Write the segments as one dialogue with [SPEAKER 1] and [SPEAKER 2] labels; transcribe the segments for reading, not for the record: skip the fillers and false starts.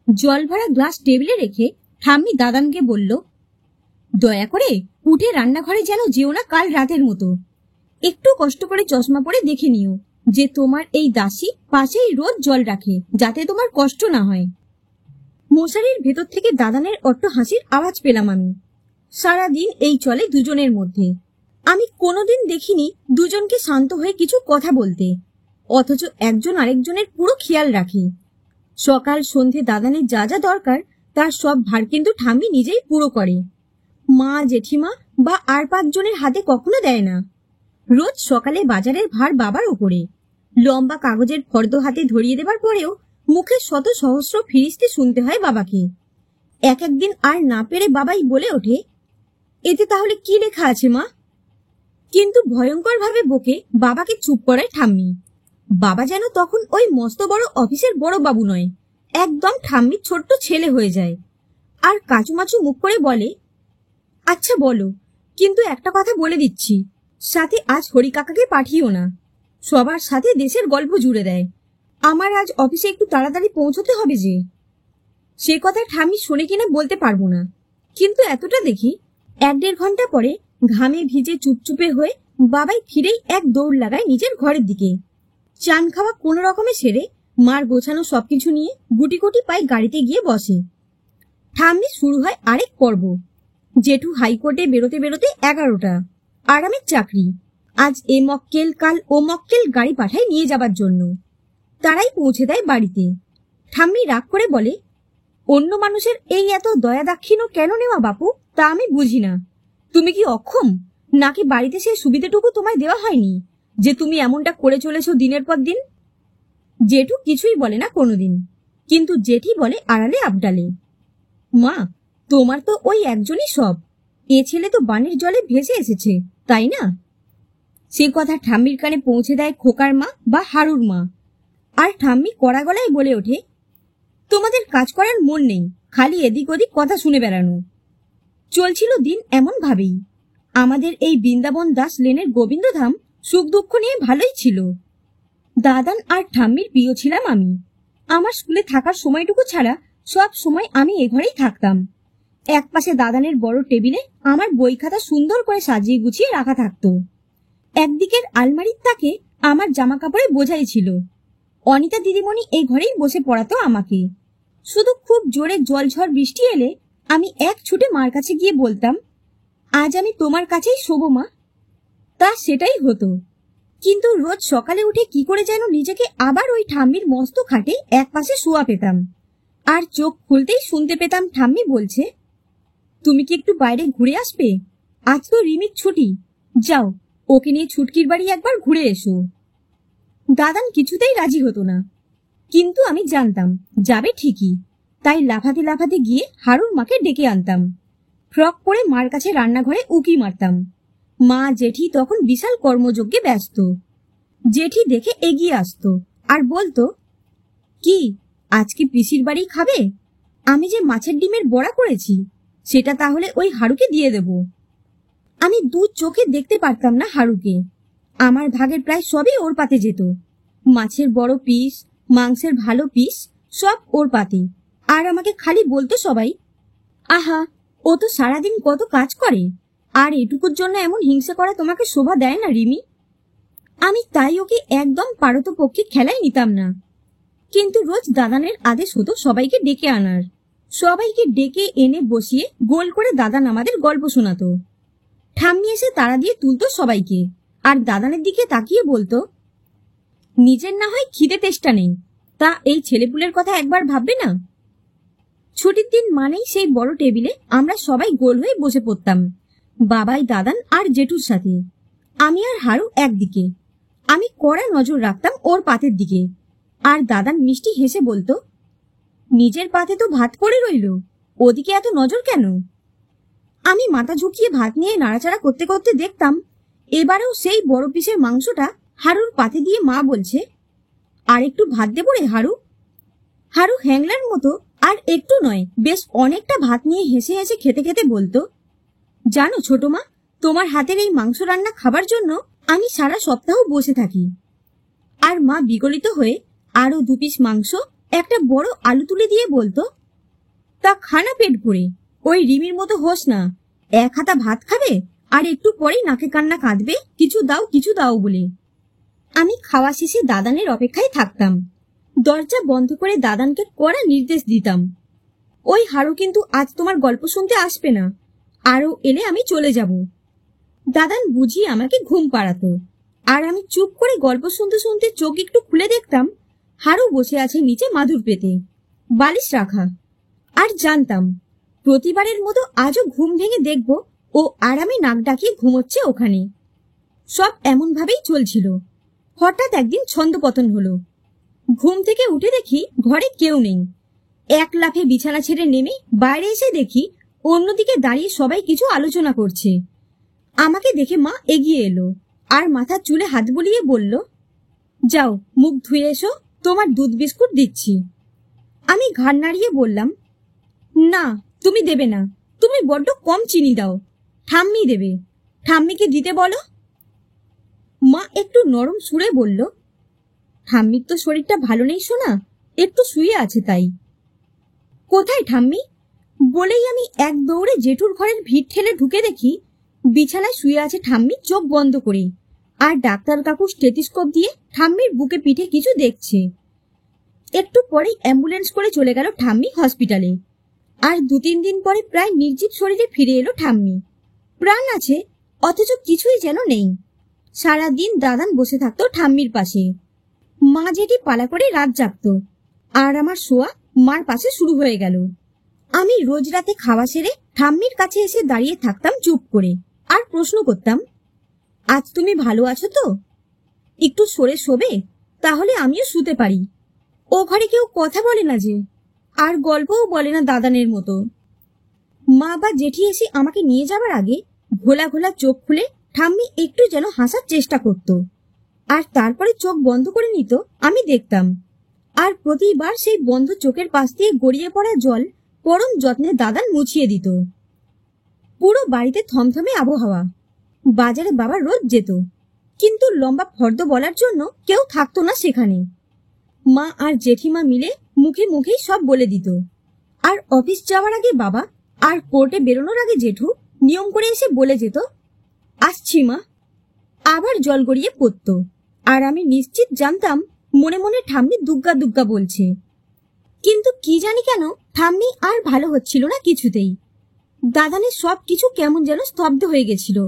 [SPEAKER 1] জল ভরা গ্লাস টেবিলে রেখে ঠাম্মি দাদানকে বলল, দয়া করে উঠে রান্নাঘরে যেন যেও না কাল রাতের মতো। একটু কষ্ট করে চশমা পরে দেখে নিও যে তোমার এই দাসী পাশেই রোজ জল রাখে, যাতে তোমার কষ্ট না হয়। মশারির ভেতর থেকে দাদানের অট্ট হাসির আওয়াজ পেলাম আমি। সারাদিন এই চলে দুজনের মধ্যে। আমি কোনোদিন দেখিনি দুজনকে শান্ত হয়ে কিছু কথা বলতে, অথচ একজন আরেকজনের পুরো খেয়াল রাখে। সকাল সন্ধে দাদানের যা যা দরকার তার সব ভার কিন্তু ঠাম্মি নিজেই পুরো করে। মা, জেঠিমা বা আর 5 জনের হাতে কখনো দেয় না। রোজ সকালে বাজারের ভার বাবার ওপরে। লম্বা কাগজের ফর্দ হাতে ধরিয়ে দেবার পরেও মুখে শত সহস্র ফিরিস্তি শুনতে হয় বাবাকে। এক একদিন আর না পেরে বাবাই বলে ওঠে, এতে তাহলে কি লেখা আছে মা? কিন্তু ভয়ঙ্কর ভাবে বকে বাবাকে চুপ করায় ঠাম্মি। বাবা যেন তখন ওই মস্ত বড় অফিসের বড় বাবু নয়, একদম ঠাম্মির ছোট্ট ছেলে হয়ে যায়। আর কাচুমাচু মুখ করে বলে, আচ্ছা বলো, কিন্তু একটা কথা বলে দিচ্ছি, সাথে আজ হরি কাকাকে পাঠিও না। সবার সাথে দেশের গল্প জুড়ে দেয়। আমার আজ অফিসে একটু তাড়াতাড়ি পৌঁছতে হবে যে। সে কথা ঠাম্মি শোনে কিনা বলতে পারবো না, কিন্তু এতটা দেখি 1-1.5 ঘন্টা পরে ঘামে ভিজে চুপচুপে হয়ে বাবাই ফিরেই এক দৌড় লাগায় নিজের ঘরের দিকে। চান খাওয়া কোনো রকমে সেরে মার গোছানো সবকিছু নিয়ে গুটি গুটি পায়ে গাড়িতে গিয়ে বসে। ঠাম্মি শুরু হয় আরেক পর্ব। জেঠু হাইকোর্টে বেরোতে বেরোতে 11টা। আরামের চাকরি। আজ এ মক্কেল, কাল ও মক্কেল গাড়ি পাঠায় নিয়ে যাবার জন্য। তারাই পৌঁছে দেয় বাড়িতে। ঠাম্মি রাগ করে বলে, অন্য মানুষের এই এত দয়া দাক্ষিণ্য কেন নেওয়া বাপু, তা আমি বুঝি না। তুমি কি অক্ষম, নাকি বাড়িতে সেই সুবিধাটুকু তোমায় দেওয়া হয়নি যে তুমি এমনটা করে চলেছ দিনের পর দিন? জেঠু কিছুই বলে না কোনোদিন, কিন্তু জেঠি বলে আড়ালে আবডালে, মা, তোমার তো ওই একজনই সব। এ ছেলে তো বানের জলে ভেসে এসেছে, তাই না? সে কথা ঠাম্মির কানে পৌঁছে দেয় খোকার মা বা হারুর মা। আর ঠাম্মি কড়া গলায় বলে ওঠে, তোমাদের কাজ করার মন নেই, খালি এদিক ওদিক কথা শুনে বেড়ানো। চলছিল দিন এমন ভাবেই। আমাদের এই বৃন্দাবন দাস লেনের গোবিন্দধাম সুখ দুঃখ নিয়ে ভালোই ছিল। দাদান আর ঠাম্মির প্রিয় ছিলাম আমি। আমার স্কুলে থাকার সময়টুকু ছাড়া সব সময় আমি এ ঘরেই থাকতাম। এক পাশে দাদানের বড় টেবিলে আমার বই খাতা সুন্দর করে সাজিয়ে গুছিয়ে রাখা থাকতো। একদিকের আলমারির তাকে আমার জামা কাপড়ে বোঝাই ছিল। অনিতা দিদিমণি এই ঘরেই বসে পড়াতো আমাকে। শুধু খুব জোরে জলঝড় বৃষ্টি এলে আমি এক ছুটে মার কাছে গিয়ে বলতাম, আজ আমি তোমার কাছেই শোবো মা। তা সেটাই হতো। কিন্তু রোজ সকালে উঠে কি করে যেন নিজেকে আবার ওই ঠাম্মির মস্ত খাটে এক পাশে শোয়া পেতাম। আর চোখ খুলতেই শুনতে পেতাম ঠাম্মি বলছে, তুমি কি একটু বাইরে ঘুরে আসবে? আজ তো রিমির ছুটি, যাও ওকে নিয়ে ছুটকির বাড়ি একবার ঘুরে এসো। দাদান কিছুতেই রাজি হতো না, কিন্তু আমি জানতাম যাবে ঠিকই। তাই লাফাতে লাফাতে গিয়ে হারুর মাকে ডেকে আনতাম। ফ্রক পরে মার কাছে রান্নাঘরে উকি মারতাম। মা, জেঠি তখন বিশাল কর্মযজ্ঞে ব্যস্ত। জেঠি দেখে এগিয়ে আসতো আর বলতো, কি আজ কি পিসির বাড়ি খাবে? আমি যে মাছের ডিমের বড়া করেছি সেটা তাহলে ওই হারুকে দিয়ে দেব। আমি দু চোখে দেখতে পারতাম না হারুকে। আমার ভাগের প্রায় সবই ওর পাতে যেত। মাছের বড় পিস, মাংসের ভালো পিস সব ওর পাতে। আর আমাকে খালি বলতো সবাই, আহা, ও তো সারাদিন কত কাজ করে, আর এটুকুর জন্য এমন হিংসা করা তোমাকে শোভা দেয় না রিমি। আমি তাই ওকে একদম পারতপক্ষে খেলায় নিতাম না। কিন্তু রোজ দাদানের আদেশ হতো সবাইকে ডেকে আনার। সবাইকে ডেকে এনে বসিয়ে গোল করে দাদান আমাদের গল্প শোনাতো। ঠাম্মি এসে তাড়া দিয়ে তুলতো সবাইকে, আর দাদানের দিকে তাকিয়ে বলতো, নিজের না হয় খিদে তেষ্টা নেই, তা এই ছেলেপুলের কথা একবার ভাববে না? ছুটির দিন মানেই সেই বড় টেবিলে আমরা সবাই গোল হয়ে বসে পড়তাম, বাবাই, দাদান আর জেঠুর সাথে। আমি আর হারু একদিকে। আমি কড়া নজর রাখতাম ওর পাতের দিকে, আর দাদান মিষ্টি হেসে বলতো, নিজের পাতে তো ভাত পড়ে রইল, ওদিকে এত নজর কেন? আমি মাথা ঝুঁকিয়ে ভাত নিয়ে নাড়াচাড়া করতে করতে দেখতাম এবারেও সেই বড় পিসের মাংসটা হারুর পাতে দিয়ে মা বলছে, আর একটু ভাত দেবো রে হারু? হারু হ্যাংলার মতো আর একটু নয়, বেশ অনেকটা ভাত নিয়ে হেসে হেসে খেতে খেতে বলতো, জানো ছোট মা, তোমার হাতের এই মাংস রান্না খাবার জন্য আমি সারা সপ্তাহ বসে থাকি। আর মা বিগলিত হয়ে আরো 2 পিস মাংস একটা বড় আলু তুলে দিয়ে বলতো, তা খানা পেট ভরে, ওই রিমির মতো হোস না। এক হাতা ভাত খাবে আর একটু পরেই নাকে কান্না কাঁদবে কিছু দাও কিছু দাও বলে। আমি খাওয়া শেষে দাদানের অপেক্ষায় থাকতাম। দরজা বন্ধ করে দাদানকে কড়া নির্দেশ দিতাম, ওই হারু কিন্তু আজ তোমার গল্প শুনতে আসবে না, আরও এলে আমি চলে যাব। দাদান বুঝিয়ে আমাকে ঘুম পাড়াতো, আর আমি চুপ করে গল্প শুনতে শুনতে চোখ একটু খুলে দেখতাম হারু বসে আছে নিচে মাদুর পেতে, বালিশ রাখা। আর জানতাম প্রতিবারের মতো আজও ঘুম ভেঙে দেখব ও আরামে নাক ডাকিয়ে ঘুমোচ্ছে ওখানে। সব এমনভাবেই চলছিল। হঠাৎ একদিন ছন্দপতন হলো। ঘুম থেকে উঠে দেখি ঘরে কেউ নেই। এক লাফে বিছানা ছেড়ে নেমে বাইরে এসে দেখি অন্যদিকে দাঁড়িয়ে সবাই কিছু আলোচনা করছে। আমাকে দেখে মা এগিয়ে এলো আর মাথার চুলে হাত বুলিয়ে বলল, যাও মুখ ধুয়ে এসো, তোমার দুধ বিস্কুট দিচ্ছি। আমি ঘাড় নাড়িয়ে বললাম, না তুমি দেবে না, তুমি বড্ড কম চিনি দাও, ঠাম্মি দেবে, ঠাম্মিকে দিতে বলো। মা একটু নরম সুরে বলল, ঠাম্মির তো শরীরটা ভালো নেই সোনা, একটু শুয়ে আছে তাই। কোথায় ঠাম্মি? বলেই আমি এক দৌড়ে জেঠুর ঘরের ভিড় ঠেলে ঢুকে দেখি বিছানায় শুয়ে আছে ঠাম্মি চোখ বন্ধ করে, আর ডাক্তার কাকু স্টেথিস্কোপ দিয়ে ঠাম্মির বুকে পিঠে কিছু দেখছে। একটু পরেই অ্যাম্বুলেন্স করে চলে গেল ঠাম্মি হসপিটালে। আর 2-3 দিন পরে প্রায় নির্জীব শরীরে ফিরে এলো ঠাম্মি। প্রাণ আছে অথচ কিছুই যেন নেই। সারাদিন দাদান বসে থাকতো ঠাম্মির পাশে। মা জেঠি পালা করে রাত জাগতো, আর আমার শোয়া মার পাশে শুরু হয়ে গেল। আমি রোজ রাতে খাওয়া সেরে ঠাম্মির কাছে এসে দাঁড়িয়ে থাকতাম চুপ করে, আর প্রশ্ন করতাম, আজ তুমি ভালো আছো তো? একটু সরে শোবে, তাহলে আমিও শুতে পারি। ও ঘরে কেউ কথা বলে না যে, আর গল্পও বলে না দাদানের মতো। মা বা জেঠি এসে আমাকে নিয়ে যাবার আগে ঘোলা ঘোলা চোখ খুলে ঠাম্মি একটু যেন হাসার চেষ্টা করত, আর তারপরে চোখ বন্ধ করে নিত। আমি দেখতাম, আর প্রতিবার সেই বন্ধ চোখের পাশ দিয়ে গড়িয়ে পড়া জল পরম যত্নে দাদান মুছিয়ে দিত। পুরো বাড়িতে থমথমে আবহাওয়া। বাজারে বাবা রোজ যেত, কিন্তু লম্বা ফর্দ বলার জন্য কেউ থাকতো না সেখানে। মা আর জেঠিমা মিলে মুখে মুখেই সব বলে দিত। আর অফিস যাওয়ার আগে বাবা, আর কোর্টে বেরোনোর আগে জেঠু নিয়ম করে এসে বলে যেত, আসছি মা। আবার জল গড়িয়ে পড়ত, আর আমি নিশ্চিত জানতাম মনে মনে ঠাম্মি দুগ্গা দুগ্গা বলছে। কিন্তু কি জানি কেন ঠাম্মি আর ভালো হচ্ছিল না কিছুতেই। দাদানের সব কিছু কেমন যেন স্তব্ধ হয়ে গেছিল।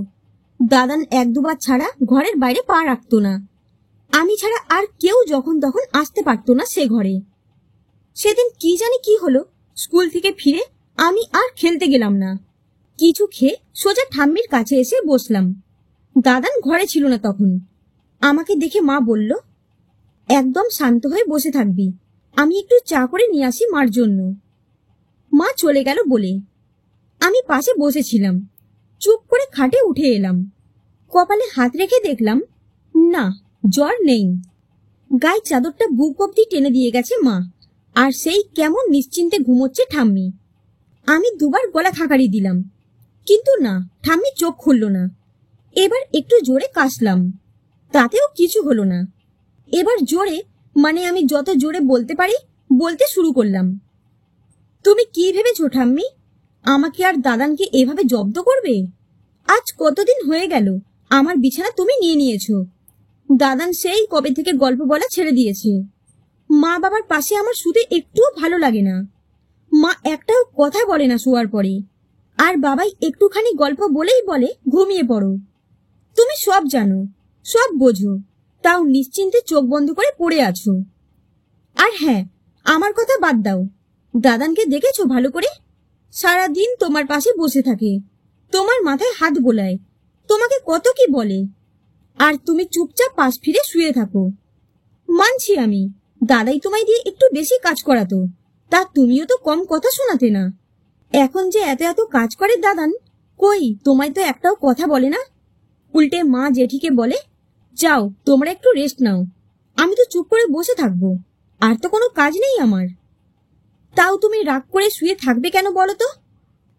[SPEAKER 1] দাদান 1-2 বার ছাড়া ঘরের বাইরে পা রাখতো না। আমি ছাড়া আর কেউ যখন তখন আসতে পারতো না সে ঘরে। সেদিন কি জানি কি হলো, স্কুল থেকে ফিরে আমি আর খেলতে গেলাম না। কিছু খেয়ে সোজা ঠাম্মির কাছে এসে বসলাম। দাদান ঘরে ছিল না তখন। আমাকে দেখে মা বলল, একদম শান্ত হয়ে বসে থাকবি, আমি একটু চা করে নিয়ে আসি মার জন্য। মা চলে গেল বলে আমি পাশে বসেছিলাম। চুপ করে খাটে উঠে এলাম। কপালে হাত রেখে দেখলাম, না, জ্বর নেই। গায়ে চাদরটা বুক অব্দি টেনে দিয়ে গেছে মা, আর সেই কেমন নিশ্চিন্তে ঘুমোচ্ছে ঠাম্মি। আমি 2 বার গলা খাকারি দিলাম, কিন্তু না, ঠাম্মি চোখ খুলল না। এবার একটু জোরে কাশলাম, তাতেও কিছু হলো না। এবার জোরে, মানে আমি যত জোরে বলতে পারি বলতে শুরু করলাম, তুমি কি ভেবেছো ঠাম্মি, আমাকে আর দাদানকে এভাবে জব্দ করবে? আজ কতদিন হয়ে গেল আমার বিছানা তুমি নিয়ে নিয়েছো। দাদান সেই কবে থেকে গল্প বলা ছেড়ে দিয়েছে। মা বাবার পাশে আমার শুতে একটুও ভালো লাগে না। মা একটাও কথা বলে না শোয়ার পরে, আর বাবাই একটুখানি গল্প বলেই বলে ঘুমিয়ে পড়ো। তুমি সব জানো, সব বোঝো, তাও নিশ্চিন্তে চোখ বন্ধ করে পড়ে আছো। আর হ্যাঁ, আমার কথা বাদ দাও, দাদানকে দেখেছো ভালো করে? সারাদিন তোমার পাশে বসে থাকে, তোমার মাথায় হাত বোলায়, তোমাকে কত কি বলে, আর তুমি চুপচাপ পাশ ফিরে শুয়ে থাকো। মানছি আমি, দাদাই তোমায় দিয়ে একটু বেশি কাজ করাতো, তা তুমিও তো কম কথা শোনাতে না। এখন যে এত এত কাজ করে দাদান, কই তোমায় তো একটাও কথা বলে না। উল্টে মা জেঠিকে বলে, যাও তোমরা একটু রেস্ট নাও, আমি তো চুপ করে বসে থাকবো, আর তো কোনো কাজ নেই আমার। তাও তুমি রাগ করে শুয়ে থাকবে কেন বলো তো?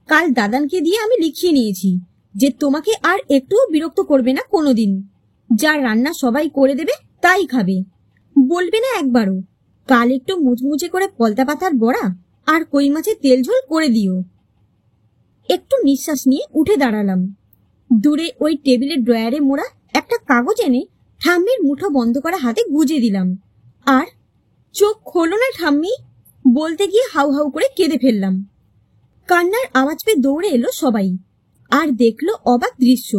[SPEAKER 1] কাল দাদানকে দিয়ে আমি লিখিয়ে নিয়েছি যে তোমাকে আর একটুও বিরক্ত করবে না কোনোদিন। যা রান্না সবাই করে দেবে তাই খাবে, বলবে না একবারও। কাল একটু মুচমুচে করে পলতা পাতার বড়া আর কই মাছের তেল ঝোল করে দিও। একটু নিঃশ্বাস নিয়ে উঠে দাঁড়ালাম। দূরে ওই টেবিলের ড্রয়ারে মোড়া একটা কাগজ এনে ঠাম্মির মুঠো বন্ধ করা হাতে গুজে দিলাম। আর চোখ খোলো না ঠাম্মি বলতে গিয়ে হাউ হাউ করে কেঁদে ফেললাম। কান্নার আওয়াজ পেয়ে দৌড়ে এলো সবাই, আর দেখলো অবাক দৃশ্য।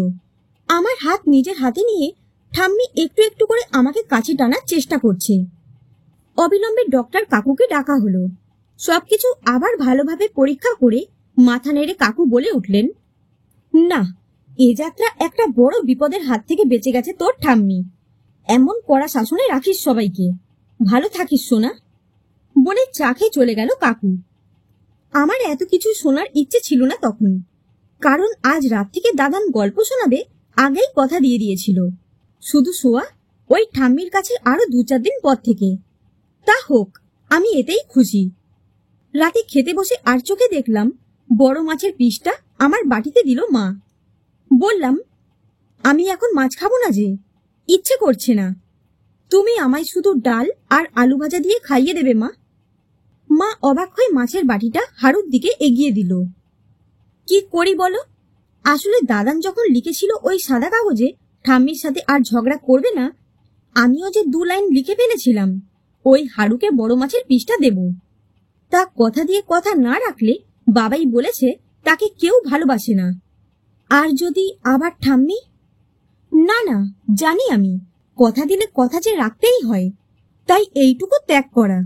[SPEAKER 1] আমার হাত নিজের হাতে নিয়ে ঠাম্মি একটু একটু করে আমাকে কাছে টানার চেষ্টা করছে। অবিলম্বে ডক্টর কাকুকে ডাকা হলো। সবকিছু আবার ভালোভাবে পরীক্ষা করে মাথা নেড়ে কাকু বলে উঠলেন, না, এ যাত্রা একটা বড় বিপদের হাত থেকে বেঁচে গেছে তোর ঠাম্মি। এমন কড়া শাসনে রাখিস সবাইকে, ভালো থাকিস সোনা। বলে চা খেয়ে চলে গেল কাকু। আমার এত কিছু শোনার ইচ্ছে ছিল না তখন, কারণ আজ রাত থেকে দাদান গল্প শোনাবে আগেই কথা দিয়ে দিয়েছিল। শুধু শোয়া ওই ঠাম্মির কাছে আরো 2-4 দিন পর থেকে। তা হোক, আমি এতেই খুশি। রাতে খেতে বসে আর চোখে দেখলাম বড় মাছের পিসটা আমার বাটিতে দিল মা। বললাম, আমি এখন মাছ খাবো না, যে ইচ্ছে করছে না। তুমি আমায় শুধু ডাল আর আলু ভাজা দিয়ে খাইয়ে দেবে মা। মা অবাক হয়ে মাছের বাটিটা হাড়ুর দিকে এগিয়ে দিল। কি করি বলো? আসলে দাদান যখন লিখেছিল ওই সাদা কাগজে ঠাম্মির সাথে আর ঝগড়া করবে না, আমিও যে 2 লাইন লিখে ফেলেছিলাম ওই হাড়ুকে বড় মাছের পিসটা দেব। তা কথা দিয়ে কথা না রাখলে বাবাই বলেছে তাকে কেউ ভালোবাসে না। আর যদি আবার ঠাম্মি? না না, জানি আমি, কথা দিলে কথা যে রাখতেই হয়, তাই এইটুকু ত্যাগ করা।